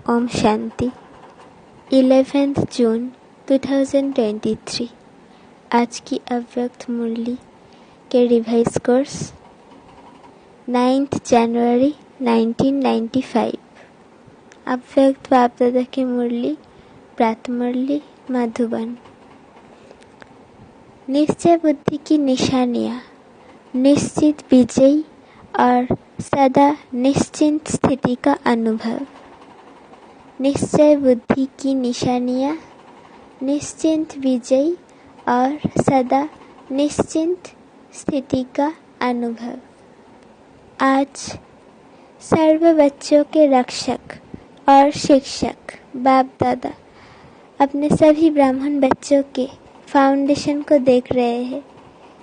ओम शांति। 11 जून 2023। आज की अव्यक्त मुरली के रिवाइज कोर्स 9 जनवरी 1995। अव्यक्त बाप दादा की मुरली प्रातः मुरली मधुबन। निश्चय बुद्धि की निशानियाँ, निश्चित विजयी और सदा निश्चिंत स्थिति का अनुभव। निश्चय बुद्धि की निशानियाँ, निश्चिंत विजयी और सदा निश्चिंत स्थिति का अनुभव। आज सर्व बच्चों के रक्षक और शिक्षक बाप दादा अपने सभी ब्राह्मण बच्चों के फाउंडेशन को देख रहे हैं।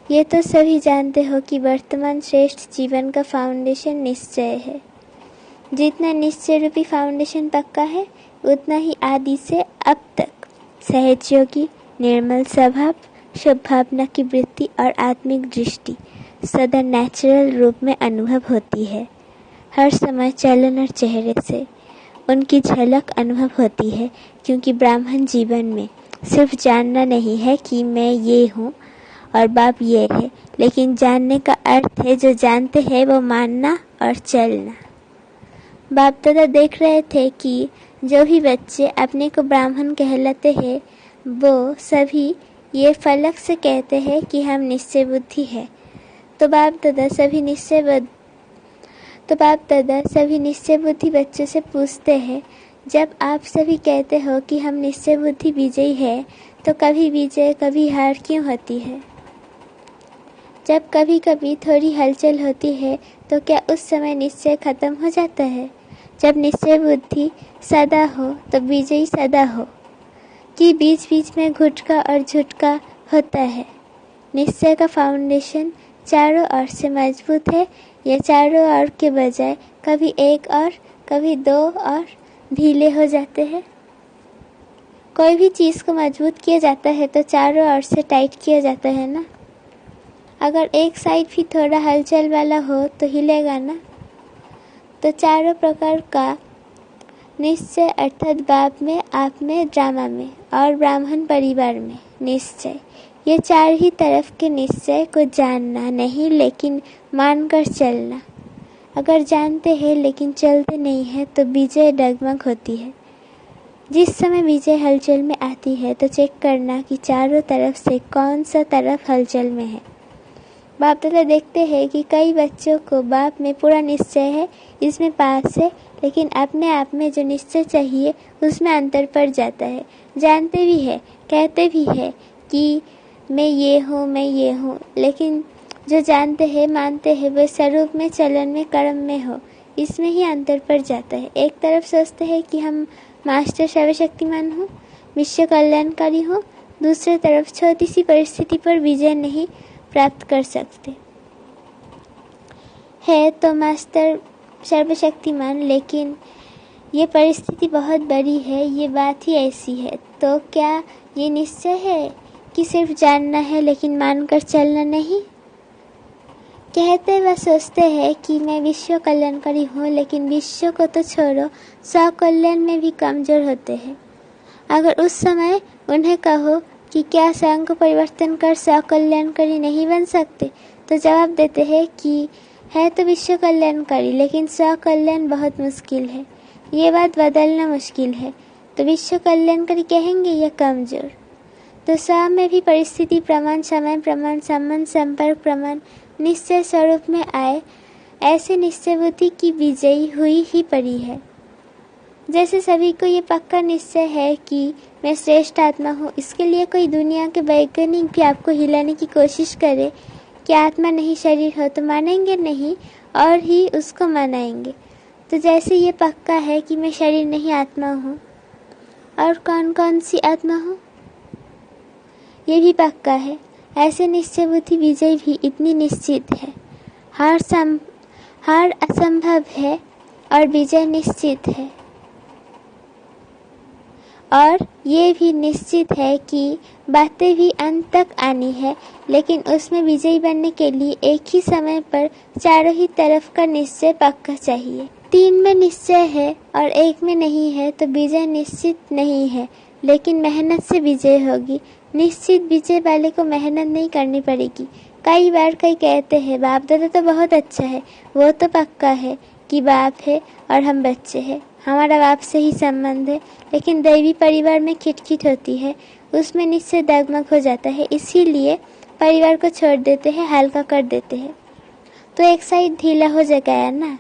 ये तो सभी जानते हो कि वर्तमान श्रेष्ठ जीवन का फाउंडेशन निश्चय है। जितना निश्चय रूपी फाउंडेशन पक्का है, उतना ही आदि से अब तक सहजयोगी, निर्मल स्वभाव, शुभ भावना की वृत्ति और आत्मिक दृष्टि सदा नेचुरल रूप में अनुभव होती है। हर समय चलन और चेहरे से उनकी झलक अनुभव होती है, क्योंकि ब्राह्मण जीवन में सिर्फ जानना नहीं है कि मैं ये हूँ और बाप ये है, लेकिन जानने का अर्थ है जो जानते हैं वो मानना और चलना। बाप दादा देख रहे थे कि जो भी बच्चे अपने को ब्राह्मण कहलाते हैं, वो सभी ये फलक से कहते हैं कि हम निश्चय बुद्धि है। तो बाप दादा सभी निश्चय बुद्धि बच्चों से पूछते हैं, जब आप सभी कहते हो कि हम निश्चय बुद्धि विजयी है, तो कभी विजय कभी हार क्यों होती है? जब कभी कभी थोड़ी हलचल होती है, तो क्या उस समय निश्चय खत्म हो जाता है? जब निश्चय बुद्धि सदा हो तो विजयी सदा हो, कि बीच बीच में घुटका और झुटका होता है? निश्चय का फाउंडेशन चारों ओर से मजबूत है, या चारों ओर के बजाय कभी एक और कभी दो और ढीले हो जाते हैं? कोई भी चीज़ को मजबूत किया जाता है तो चारों ओर से टाइट किया जाता है ना। अगर एक साइड भी थोड़ा हलचल वाला हो तो हिलेगा ना। तो चारों प्रकार का निश्चय अर्थात बाप में, आप में, ड्रामा में और ब्राह्मण परिवार में निश्चय, ये चार ही तरफ के निश्चय को जानना नहीं, लेकिन मानकर चलना। अगर जानते हैं लेकिन चलते नहीं है तो विजय डगमग होती है। जिस समय विजय हलचल में आती है तो चेक करना कि चारों तरफ से कौन सा तरफ हलचल में है। बाप दादा देखते हैं कि कई बच्चों को बाप में पूरा निश्चय है, इसमें पास है, लेकिन अपने आप में जो निश्चय चाहिए उसमें अंतर पड़ जाता है। जानते भी है, कहते भी है कि मैं ये हूँ, लेकिन जो जानते हैं, मानते हैं, वे स्वरूप में, चलन में, कर्म में हो, इसमें ही अंतर पड़ जाता है। एक तरफ सोचते हैं कि हम मास्टर सर्वशक्तिमान हूँ, विश्व कल्याणकारी हूँ, दूसरी तरफ छोटी सी परिस्थिति पर विजय नहीं प्राप्त कर सकते है तो मास्टर सर्वशक्तिमान, लेकिन ये परिस्थिति बहुत बड़ी है, ये बात ही ऐसी है। तो क्या ये निश्चय है कि सिर्फ जानना है लेकिन मानकर चलना नहीं? कहते व सोचते हैं कि मैं विश्व कल्याणकारी हूँ, लेकिन विश्व को तो छोड़ो, स्व कल्याण में भी कमजोर होते हैं। अगर उस समय उन्हें कहो कि क्या स्वयं को परिवर्तन कर स्व कल्याणकारी नहीं बन सकते, तो जवाब देते हैं कि है तो विश्व कल्याणकारी, लेकिन स्व कल्याण बहुत मुश्किल है, ये बात बदलना मुश्किल है। तो विश्व कल्याणकारी कहेंगे या कमजोर? तो स्व में भी परिस्थिति प्रमाण, समय प्रमाण, संबंध, संपर्क प्रमाण निश्चय स्वरूप में आए, ऐसे निश्चय बुद्धि की विजयी हुई ही पड़ी है। जैसे सभी को ये पक्का निश्चय है कि मैं श्रेष्ठ आत्मा हूँ, इसके लिए कोई दुनिया के वैज्ञानिक भी आपको हिलाने की कोशिश करे कि आत्मा नहीं शरीर हो, तो मानेंगे नहीं और ही उसको मनाएंगे। तो जैसे ये पक्का है कि मैं शरीर नहीं आत्मा हूँ, और कौन कौन सी आत्मा हूँ ये भी पक्का है। ऐसे निश्चय बुद्धि विजय भी इतनी निश्चित है, हार असंभव है और विजय निश्चित है। और ये भी निश्चित है कि बातें भी अंत तक आनी है, लेकिन उसमें विजयी बनने के लिए एक ही समय पर चारों ही तरफ का निश्चय पक्का चाहिए। 3 में निश्चय है और 1 में नहीं है तो विजय निश्चित नहीं है, लेकिन मेहनत से विजय होगी। निश्चित विजय वाले को मेहनत नहीं करनी पड़ेगी। कई बार कई कहते हैं बाप दादा तो बहुत अच्छा है, वो तो पक्का है कि बाप है और हम बच्चे हैं, हमारा बाप से ही संबंध है। लेकिन दैवी परिवार में खिटखिट होती है, उसमें निश्चय डगमग हो जाता है, इसीलिए परिवार को छोड़ देते हैं, हल्का कर देते हैं, तो एक साइड ढीला हो जाएगा ना।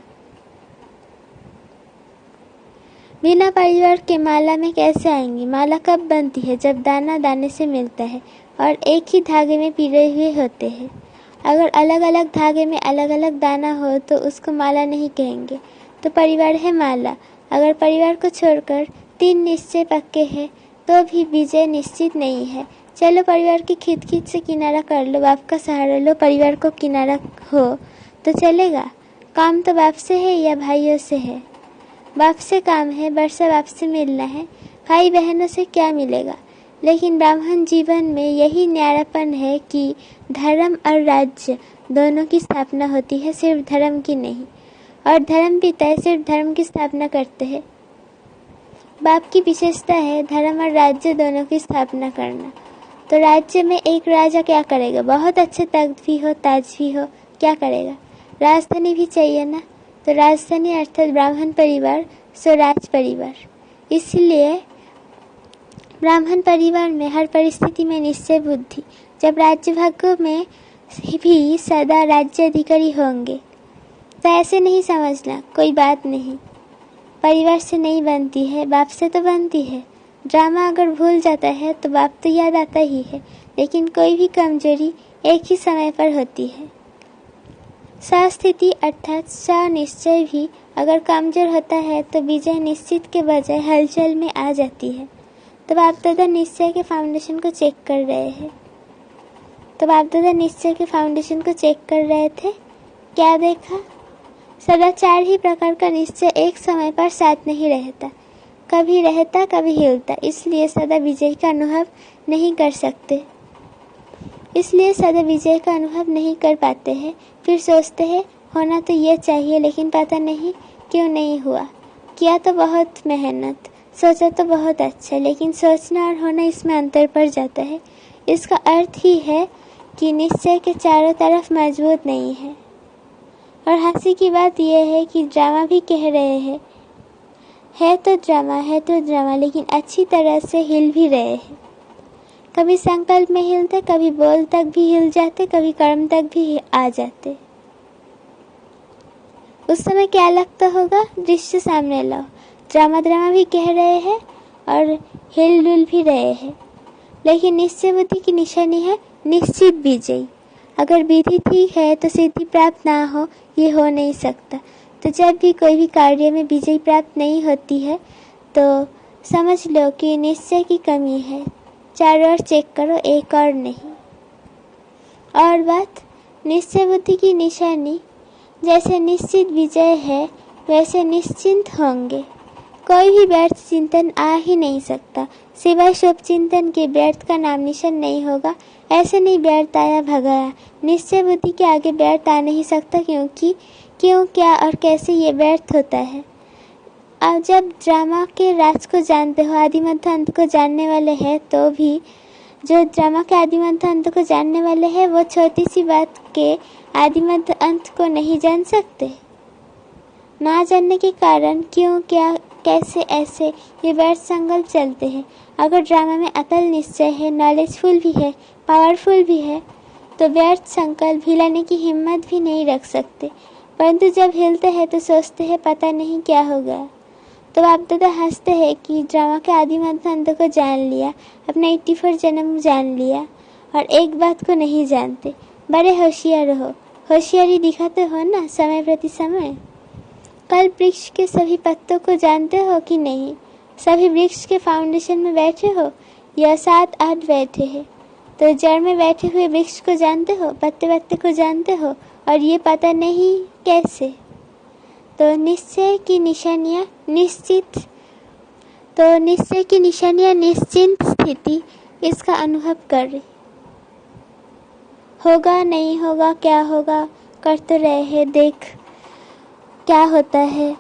बिना परिवार के माला में कैसे आएंगी? माला कब बनती है? जब दाना दाने से मिलता है और एक ही धागे में पिरोए हुए होते हैं। अगर अलग अलग धागे में अलग अलग दाना हो तो उसको माला नहीं कहेंगे, तो परिवार है माला। अगर परिवार को छोड़कर 3 निश्चय पक्के हैं तो भी विजय निश्चित नहीं है। चलो परिवार की खिटखिट से किनारा कर लो, बाप का सहारा लो, परिवार को किनारा हो तो चलेगा। काम तो बाप से है या भाइयों से है? बाप से काम है, वर्षा बाप से मिलना है, भाई बहनों से क्या मिलेगा। लेकिन ब्राह्मण जीवन में यही न्यारापन है कि धर्म और राज्य दोनों की स्थापना होती है, सिर्फ धर्म की नहीं। और धर्म पिता सिर्फ धर्म की स्थापना करते हैं। बाप की विशेषता है धर्म और राज्य दोनों की स्थापना करना। तो राज्य में एक राजा क्या करेगा? बहुत अच्छे तख्त भी हो, ताज भी हो, क्या करेगा? राजधानी भी चाहिए ना। तो राजधानी अर्थात ब्राह्मण परिवार, सो राज परिवार। इसलिए ब्राह्मण परिवार में हर परिस्थिति में निश्चय बुद्धि। जब राज्य भाग्यों में भी सदा राज्य अधिकारी होंगे तो ऐसे नहीं समझना, कोई बात नहीं, परिवार से नहीं बनती है, बाप से तो बनती है। ड्रामा अगर भूल जाता है तो बाप तो याद आता ही है, लेकिन कोई भी कमजोरी एक ही समय पर होती है। स्थिति अर्थात निश्चय भी अगर कमजोर होता है तो विजय निश्चित के बजाय हलचल में आ जाती है। तो बाप दादा निश्चय के फाउंडेशन को चेक कर रहे थे। क्या देखा? सदा 4 ही प्रकार का निश्चय एक समय पर साथ नहीं रहता, कभी रहता कभी हिलता, इसलिए सदा विजय का अनुभव नहीं कर पाते हैं। फिर सोचते हैं होना तो ये चाहिए, लेकिन पता नहीं क्यों नहीं हुआ। किया तो बहुत मेहनत, सोचा तो बहुत अच्छा, लेकिन सोचना और होना इसमें अंतर पड़ जाता है। इसका अर्थ ही है कि निश्चय के चारों तरफ मजबूत नहीं है। और हंसी की बात यह है कि ड्रामा भी कह रहे हैं, है तो ड्रामा, लेकिन अच्छी तरह से हिल भी रहे हैं। कभी संकल्प में हिलते, कभी बोल तक भी हिल जाते, कभी कर्म तक भी आ जाते। उस समय क्या लगता होगा? दृश्य सामने लाओ, ड्रामा भी कह रहे हैं और हिल डुल भी रहे हैं। लेकिन निश्चय बुद्धि की निशानी है निश्चित विजयी। अगर विधि ठीक है तो सिद्धि प्राप्त ना हो, ये हो नहीं सकता। तो जब भी कोई भी कार्य में विजय प्राप्त नहीं होती है तो समझ लो कि निश्चय की कमी है। चारों ओर चेक करो, एक और नहीं। और बात, निश्चय बुद्धि की निशानी जैसे निश्चित विजय है वैसे निश्चिंत होंगे। कोई भी व्यर्थ चिंतन आ ही नहीं सकता, सिवाय शुभ चिंतन के व्यर्थ का नाम निशान नहीं होगा। ऐसे नहीं व्यर्थ आया भगाया, निश्चय बुद्धि के आगे व्यर्थ आ नहीं सकता, क्योंकि क्यों, क्या और कैसे ये व्यर्थ होता है। अब जब ड्रामा के राज को जानते हो, आदि मध्य अंत को जानने वाले हैं, तो भी जो ड्रामा के आदि मध्य अंत को जानने वाले हैं वो छोटी सी बात के आदि मध्य अंत को नहीं जान सकते। ना जानने के कारण क्यों, क्या, कैसे, ऐसे ये व्यर्थ संकल्प चलते हैं। अगर ड्रामा में अकल निश्चय है, नॉलेजफुल भी है, पावरफुल भी है, तो व्यर्थ संकल्प हिलाने की हिम्मत भी नहीं रख सकते। परंतु जब हिलते हैं तो सोचते हैं पता नहीं क्या हो गया। तो बाप दादा हंसते हैं कि ड्रामा के आदि मध्य अंत को जान लिया, अपना 84 जन्म जान लिया, और एक बात को नहीं जानते। बड़े होशियार हो, होशियारी दिखाते हो ना समय प्रति समय। कल वृक्ष के सभी पत्तों को जानते हो कि नहीं? सभी वृक्ष के फाउंडेशन में बैठे हो या 7-8 बैठे हैं? तो जड़ में बैठे हुए वृक्ष को जानते हो, पत्ते पत्ते को जानते हो, और ये पता नहीं कैसे। तो निश्चय की निशानियाँ निश्चिंत स्थिति, इसका अनुभव कर रहे। होगा नहीं होगा, क्या होगा, कर तो रहे हैं, देख क्या होता है।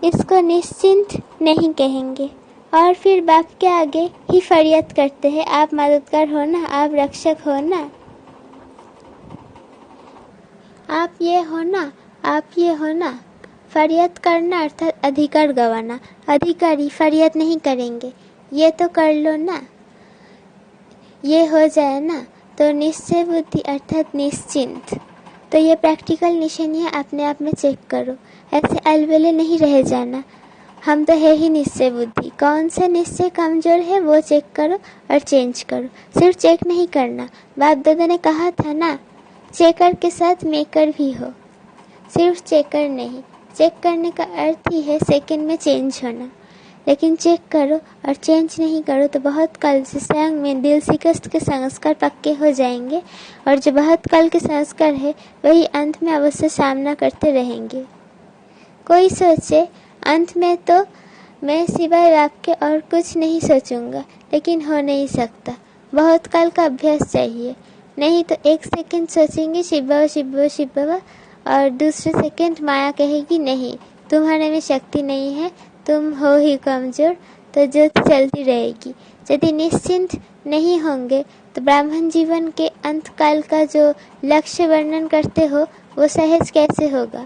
इसको निश्चिंत नहीं कहेंगे। और फिर बाप के आगे ही फरियाद करते हैं, आप मददगार हो ना, आप रक्षक हो ना, आप ये हो ना, आप ये हो ना। फरियाद करना अर्थात अधिकार गवाना। अधिकारी फरियाद नहीं करेंगे, ये तो कर लो ना, ये हो जाए ना। तो निश्चय बुद्धि अर्थात निश्चिंत। तो ये प्रैक्टिकल निशानियाँ अपने आप में चेक करो, ऐसे अलबेले नहीं रह जाना। हम तो है ही निश्चय बुद्धि, कौन सा निश्चय कमजोर है वो चेक करो और चेंज करो। सिर्फ चेक नहीं करना, बाप दादा ने कहा था ना, चेकर के साथ मेकर भी हो। सिर्फ चेकर नहीं, चेक करने का अर्थ ही है सेकंड में चेंज होना। लेकिन चेक करो और चेंज नहीं करो तो बहुत कल से स्वयं में दिल शिकस्त के संस्कार पक्के हो जाएंगे, और जो बहुत कल के संस्कार है वही अंत में अवश्य सामना करते रहेंगे। कोई सोचे अंत में तो मैं सिवाय आपके और कुछ नहीं सोचूंगा, लेकिन हो नहीं सकता। बहुत काल का अभ्यास चाहिए, नहीं तो एक सेकंड सोचेंगे शिव शिव शिव और दूसरे सेकंड माया कहेगी नहीं, तुम्हारे में शक्ति नहीं है, तुम हो ही कमजोर। तो ज्योति चलती रहेगी। यदि निश्चिंत नहीं होंगे तो ब्राह्मण जीवन के अंत काल का जो लक्ष्य वर्णन करते हो वो सहज कैसे होगा।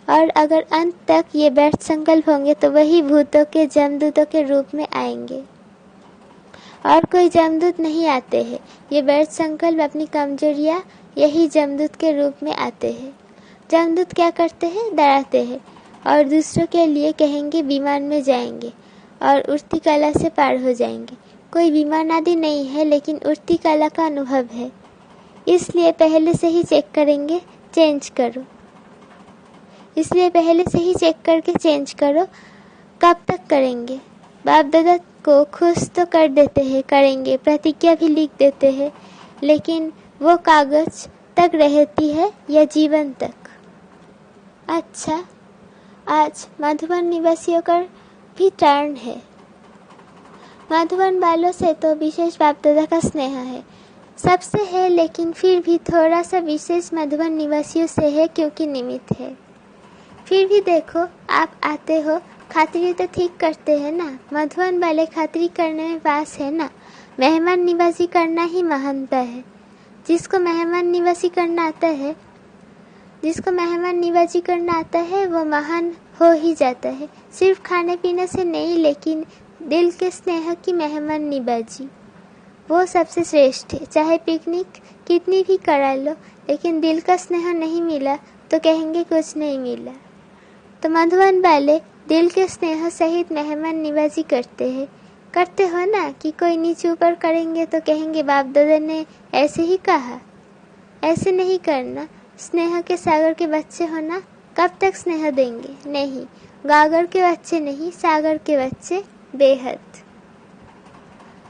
और अगर अंत तक ये व्यर्थ संकल्प होंगे तो वही भूतों के जमदूतों के रूप में आएंगे, और कोई जमदूत नहीं आते हैं। ये व्यर्थ संकल्प अपनी कमजोरियाँ यही जमदूत के रूप में आते हैं। जमदूत क्या करते हैं, डराते हैं और दूसरों के लिए कहेंगे विमान में जाएंगे और उड़ती कला से पार हो जाएंगे। कोई विमान आदि नहीं है, लेकिन उड़ती कला का अनुभव है। इसलिए पहले से ही चेक करेंगे, चेंज करो। इसलिए पहले से ही चेक करके चेंज करो। कब तक करेंगे? बाप दादा को खुश तो कर देते हैं, करेंगे, प्रतिज्ञा भी लिख देते हैं, लेकिन वो कागज तक रहती है या जीवन तक। अच्छा, आज मधुबन निवासियों का भी टर्न है। मधुबन वालों से तो विशेष बाप दादा का स्नेह है, सबसे है, लेकिन फिर भी थोड़ा सा विशेष मधुबन निवासियों से है क्योंकि निमित्त है। फिर भी देखो, आप आते हो, खातिरी तो ठीक करते हैं ना। मधुबन वाले खातिरी करने में पास है ना। मेहमान निवासी करना ही महानता है। जिसको मेहमान निवासी करना आता है वो महान हो ही जाता है। सिर्फ खाने पीने से नहीं, लेकिन दिल के स्नेह की मेहमान निवाजी वो सबसे श्रेष्ठ है। चाहे पिकनिक कितनी भी करा लो, लेकिन दिल का स्नेह नहीं मिला तो कहेंगे कुछ नहीं मिला। तो मधुबन वाले दिल के स्नेह सहित मेहमान निवाजी करते हो ना। कि कोई नीचे ऊपर करेंगे तो कहेंगे बाप दादा ने ऐसे ही कहा। ऐसे नहीं करना। स्नेह के सागर के बच्चे हो ना, कब तक स्नेह देंगे? नहीं, गागर के बच्चे नहीं, सागर के बच्चे बेहद।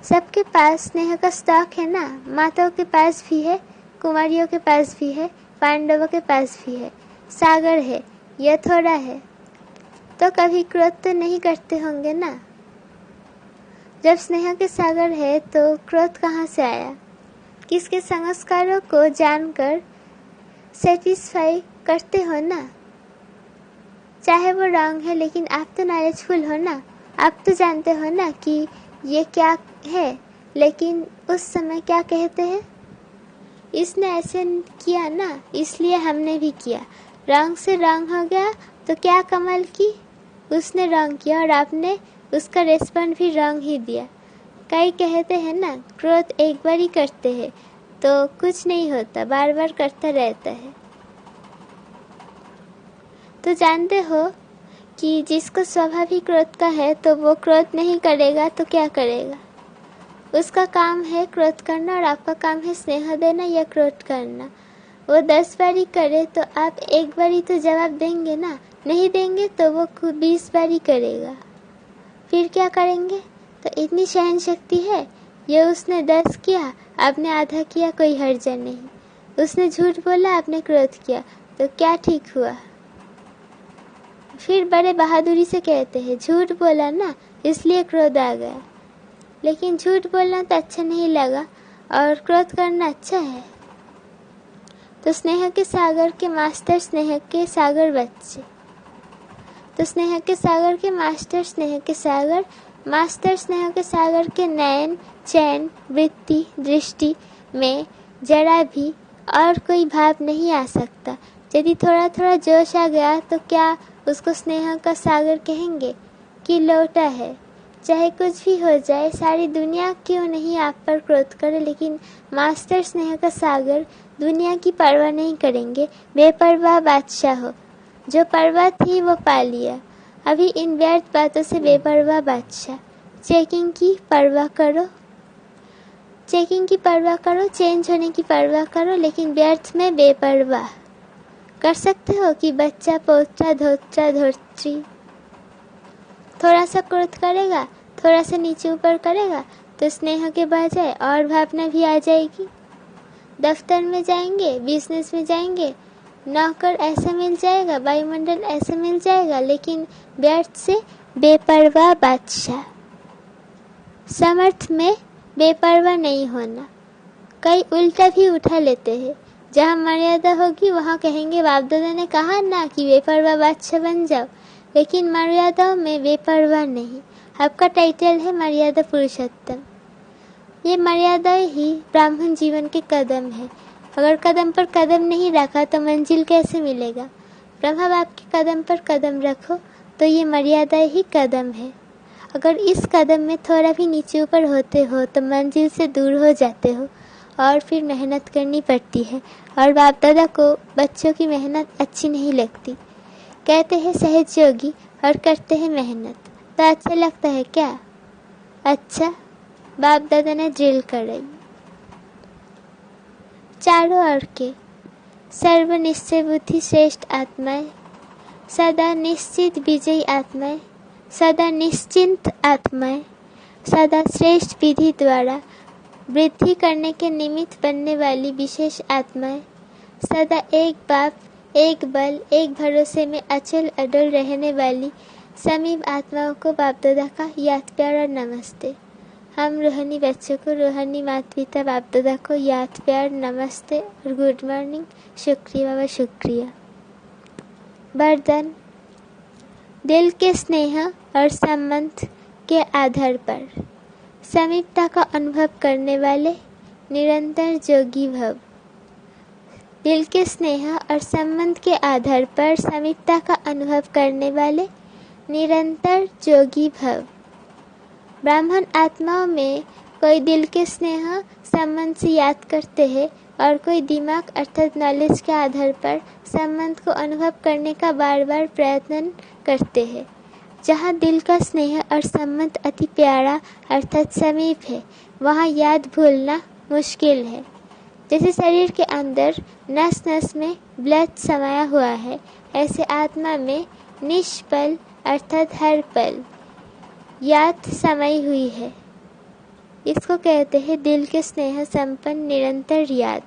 सबके पास स्नेह का स्टॉक है ना। माताओं के पास भी है, कुमारियों के पास भी है, पांडवों के पास भी है, सागर है। यह थोड़ा है तो कभी क्रोध तो नहीं करते होंगे ना। जब स्नेह के सागर है तो क्रोध कहाँ से आया? किसके संस्कारों को जानकर सेटिस्फाई करते हो ना। चाहे वो रॉन्ग है, लेकिन आप तो नॉलेजफुल हो ना। आप तो जानते हो ना कि ये क्या है, लेकिन उस समय क्या कहते हैं? इसने ऐसे किया ना, इसलिए हमने भी किया। रॉन्ग से रॉन्ग हो गया तो क्या कमाल की, उसने रॉन्ग किया और आपने उसका रेस्पॉन्ड भी रॉन्ग ही दिया। कई कहते हैं ना, क्रोध एक बार ही करते हैं तो कुछ नहीं होता, बार बार करता रहता है। तो जानते हो कि जिसको स्वाभाविक क्रोध का है तो वो क्रोध नहीं करेगा तो क्या करेगा? उसका काम है क्रोध करना और आपका काम है स्नेह देना या क्रोध करना। वो 10 बारी करे तो आप एक बारी तो जवाब देंगे ना। नहीं देंगे तो वो 20 बारी करेगा। फिर क्या करेंगे? तो इतनी सहन शक्ति है। ये उसने 10 किया, आपने आधा किया, कोई हर्जा नहीं। उसने झूठ बोला, आपने क्रोध किया, तो क्या ठीक हुआ? फिर बड़े बहादुरी से कहते हैं झूठ बोला ना, इसलिए क्रोध आ गया। लेकिन झूठ बोलना तो अच्छा नहीं लगा और क्रोध करना अच्छा है। तो स्नेह के सागर के मास्टर, स्नेह के सागर बच्चे। तो स्नेह के सागर के मास्टर स्नेह के सागर, मास्टर स्नेह के सागर के नयन, चैन, वृत्ति, दृष्टि में जरा भी और कोई भाव नहीं आ सकता। यदि थोड़ा थोड़ा जोश आ गया तो क्या उसको स्नेह का सागर कहेंगे कि लौटा है? चाहे कुछ भी हो जाए, सारी दुनिया क्यों नहीं आप पर क्रोध करे, लेकिन मास्टर स्नेह का सागर दुनिया की परवाह नहीं करेंगे। बेपरवाह बादशाह हो, जो परवाह थी वो पा लिया। अभी इन व्यर्थ बातों से बेपरवाह बादशाह। चेकिंग की परवाह करो, चेकिंग की परवाह करो, चेंज होने की परवाह करो, लेकिन व्यर्थ में बेपरवाह। कर सकते हो कि बच्चा पोत्रा धोत्रा धोत्री थोड़ा सा क्रोध करेगा, थोड़ा सा नीचे ऊपर करेगा तो स्नेह के बजाय और भावना भी आ जाएगी। दफ्तर में जाएंगे, बिजनेस में जाएंगे, नौकर ऐसा मिल जाएगा, वायुमंडल ऐसा मिल जाएगा, लेकिन व्यर्थ से बेपरवाह बादशाह। समर्थ में बेपरवाह नहीं होना। कई उल्टा भी उठा लेते हैं, जहाँ मर्यादा होगी वहाँ कहेंगे बाप दादा ने कहा ना कि बेपरवाह बादशाह बन जाओ, लेकिन मर्यादाओं में बेपरवाह नहीं। आपका टाइटल है मर्यादा पुरुषोत्तम। ये मर्यादाएं ही ब्राह्मण जीवन के कदम है। अगर कदम पर कदम नहीं रखा तो मंजिल कैसे मिलेगा? ब्रह्मा बाप के कदम पर कदम रखो तो ये मर्यादाएं ही कदम है। अगर इस कदम में थोड़ा भी नीचे ऊपर होते हो तो मंजिल से दूर हो जाते हो और फिर मेहनत करनी पड़ती है। और बाप दादा को बच्चों की मेहनत अच्छी नहीं लगती। कहते हैं सहयोगी और करते हैं मेहनत, तो अच्छा लगता है क्या? अच्छा, बाप दादा ने ड्रिल कराई। चारों ओर के सर्व निश्चय बुद्धि श्रेष्ठ आत्माएं, सदा निश्चित विजयी आत्माएं, सदा निश्चिंत आत्माएं, सदा श्रेष्ठ विधि द्वारा वृद्धि करने के निमित्त बनने वाली विशेष आत्माएं, सदा एक बाप, एक बल, एक भरोसे में अचल अडल रहने वाली समीप आत्माओं को बाप दादा का याद प्यार और नमस्ते। हम रूहानी बच्चों को, रूहानी माता पिता बाप दादा को याद प्यार, नमस्ते और गुड मॉर्निंग, शुक्रिया व शुक्रिया। वरदान। दिल के स्नेह और संबंध के आधार पर समीपता का अनुभव करने वाले निरंतर जोगी भव। दिल के स्नेह और संबंध के आधार पर समीपता का अनुभव करने वाले निरंतर जोगी भव। ब्राह्मण आत्माओं में कोई दिल के स्नेह संबंध से याद करते हैं और कोई दिमाग अर्थात नॉलेज के आधार पर संबंध को अनुभव करने का बार बार प्रयत्न करते हैं। जहाँ दिल का स्नेह और संबंध अति प्यारा अर्थात समीप है, वहाँ याद भूलना मुश्किल है। जैसे शरीर के अंदर नस नस में ब्लड समाया हुआ है, ऐसे आत्मा में निष्पल अर्थात हर पल याद समाई हुई है। इसको कहते हैं दिल के स्नेह संपन्न निरंतर याद।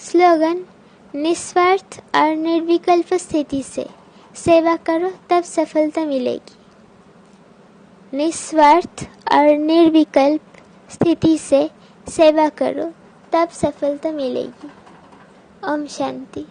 स्लोगन। निस्वार्थ और निर्विकल्प स्थिति से सेवा करो तब सफलता मिलेगी। निस्वार्थ और निर्विकल्प स्थिति से सेवा करो तब सफलता मिलेगी। ओम शांति।